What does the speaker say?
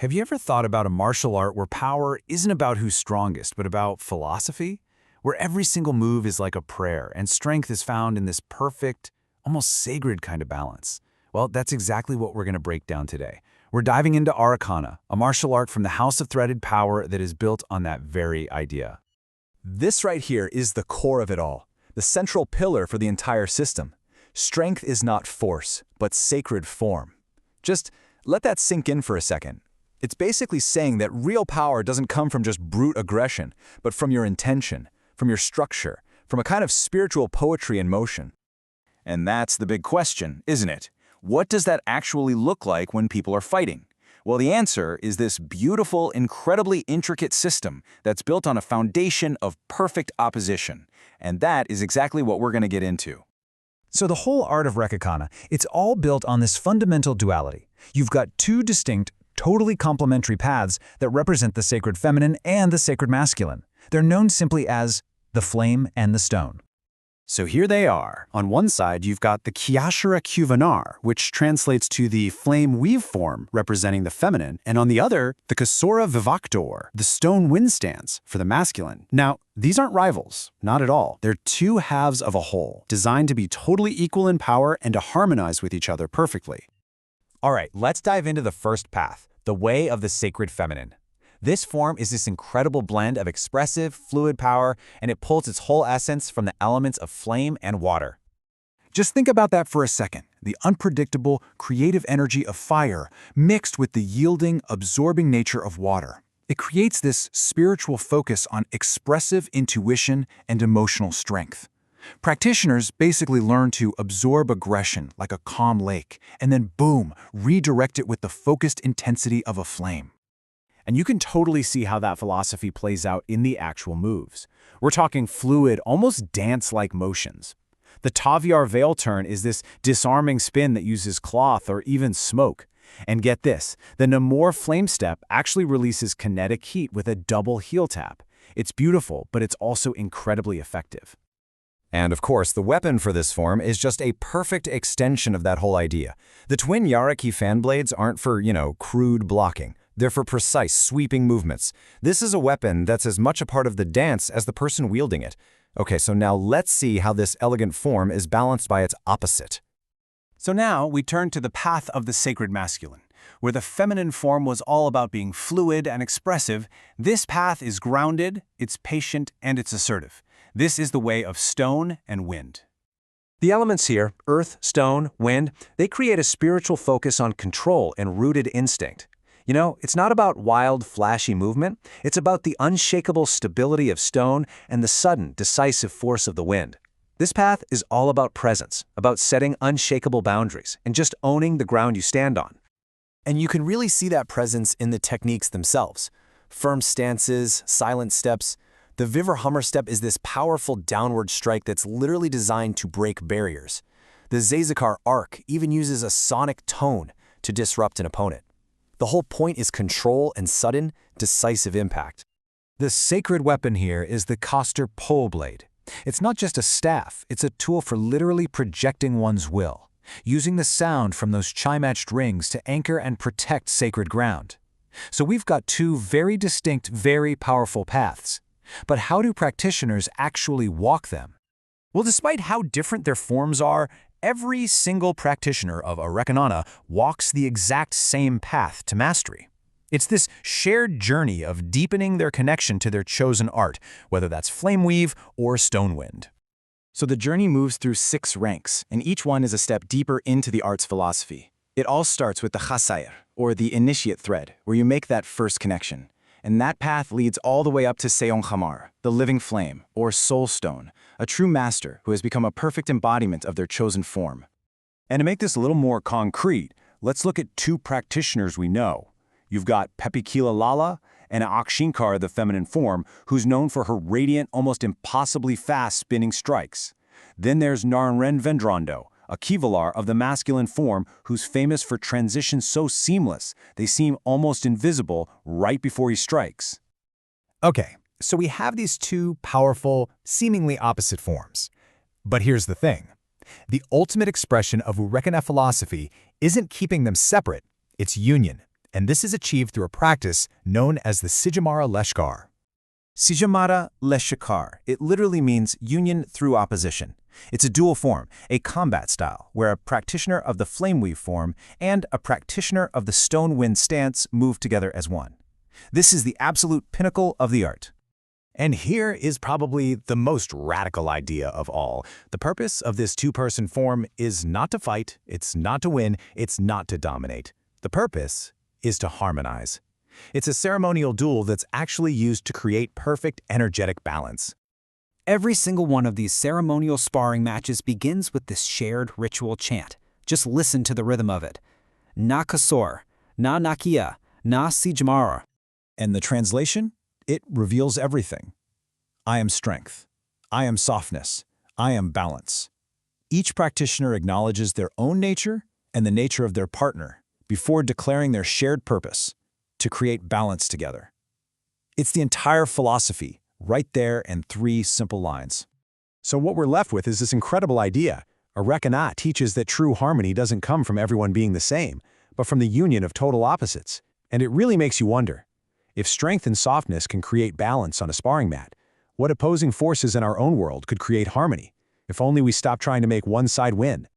Have you ever thought about a martial art where power isn't about who's strongest, but about philosophy? Where every single move is like a prayer, and strength is found in this perfect, almost sacred kind of balance? Well, that's exactly what we're going to break down today. We're diving into Arreqqana, a martial art from the House of Threaded Power that is built on that very idea. This right here is the core of it all, the central pillar for the entire system. Strength is not force, but sacred form. Just let that sink in for a second. It's basically saying that real power doesn't come from just brute aggression, but from your intention, from your structure, from a kind of spiritual poetry in motion. And that's the big question, isn't it? What does that actually look like when people are fighting? Well, the answer is this beautiful, incredibly intricate system that's built on a foundation of perfect opposition. And that is exactly what we're going to get into. So the whole art of Arreqqana, it's all built on this fundamental duality. You've got two distinct, totally complementary paths that represent the sacred feminine and the sacred masculine. They're known simply as the flame and the stone. So here they are. On one side, you've got the Kiyashira Qhavanar, which translates to the flame weave form, representing the feminine, and on the other, the Kasorra Vvaqdorr, the stone wind stance, for the masculine. Now, these aren't rivals, not at all. They're two halves of a whole, designed to be totally equal in power and to harmonize with each other perfectly. All right, let's dive into the first path, the way of the sacred feminine. This form is this incredible blend of expressive, fluid power, and it pulls its whole essence from the elements of flame and water. Just think about that for a second. The unpredictable, creative energy of fire mixed with the yielding, absorbing nature of water. It creates this spiritual focus on expressive intuition and emotional strength. Practitioners basically learn to absorb aggression like a calm lake, and then boom, redirect it with the focused intensity of a flame. And you can totally see how that philosophy plays out in the actual moves. We're talking fluid, almost dance-like motions. The Taviar veil turn is this disarming spin that uses cloth or even smoke. And get this, the Namor flame step actually releases kinetic heat with a double heel tap. It's beautiful, but it's also incredibly effective. And of course, the weapon for this form is just a perfect extension of that whole idea. The twin Yaraki fan blades aren't for, crude blocking. They're for precise, sweeping movements. This is a weapon that's as much a part of the dance as the person wielding it. Okay, so now let's see how this elegant form is balanced by its opposite. So now we turn to the path of the sacred masculine. Where the feminine form was all about being fluid and expressive, this path is grounded, it's patient, and it's assertive. This is the way of stone and wind. The elements here, earth, stone, wind, they create a spiritual focus on control and rooted instinct. It's not about wild, flashy movement. It's about the unshakable stability of stone and the sudden, decisive force of the wind. This path is all about presence, about setting unshakable boundaries and just owning the ground you stand on. And you can really see that presence in the techniques themselves. Firm stances, silent steps. The Vivre Hummer step is this powerful downward strike that's literally designed to break barriers. The Zazakar arc even uses a sonic tone to disrupt an opponent. The whole point is control and sudden, decisive impact. The sacred weapon here is the Koster pole blade. It's not just a staff, it's a tool for literally projecting one's will, using the sound from those chime-etched rings to anchor and protect sacred ground. So we've got two very distinct, very powerful paths. But how do practitioners actually walk them? Well, despite how different their forms are, every single practitioner of Arreqqana walks the exact same path to mastery. It's this shared journey of deepening their connection to their chosen art, whether that's flame weave or stone wind. So the journey moves through 6 ranks, and each one is a step deeper into the art's philosophy. It all starts with the Khasayr, or the initiate thread, where you make that first connection. And that path leads all the way up to Seyon Khamar, the living flame, or soul stone, a true master who has become a perfect embodiment of their chosen form. And to make this a little more concrete, let's look at 2 practitioners we know. You've got Pepikila Lala and Akshinkar, the feminine form, who's known for her radiant, almost impossibly fast spinning strikes. Then there's Narenren Vendrondo, a Qhivalar of the masculine form who's famous for transitions so seamless they seem almost invisible right before he strikes. Okay, so we have these two powerful, seemingly opposite forms. But here's the thing. The ultimate expression of Arreqqana philosophy isn't keeping them separate, it's union. and this is achieved through a practice known as the Sajiyavva Qhivarra. Sajiyavva Qhivarra. It literally means union through opposition. It's a dual form, a combat style, where a practitioner of the flame weave form and a practitioner of the stone wind stance move together as one. This is the absolute pinnacle of the art. And here is probably the most radical idea of all. The purpose of this two-person form is not to fight, it's not to win, it's not to dominate. The purpose is to harmonize. It's a ceremonial duel that's actually used to create perfect energetic balance. Every single one of these ceremonial sparring matches begins with this shared ritual chant. Just listen to the rhythm of it. Na Kasorra, na Nakia, na Sajiyavva. And the translation? It reveals everything. I am strength. I am softness. I am balance. Each practitioner acknowledges their own nature and the nature of their partner before declaring their shared purpose, to create balance together. It's the entire philosophy, right there in 3 simple lines. So what we're left with is this incredible idea. Arreqqana teaches that true harmony doesn't come from everyone being the same, but from the union of total opposites. And it really makes you wonder, if strength and softness can create balance on a sparring mat, what opposing forces in our own world could create harmony? If only we stop trying to make one side win.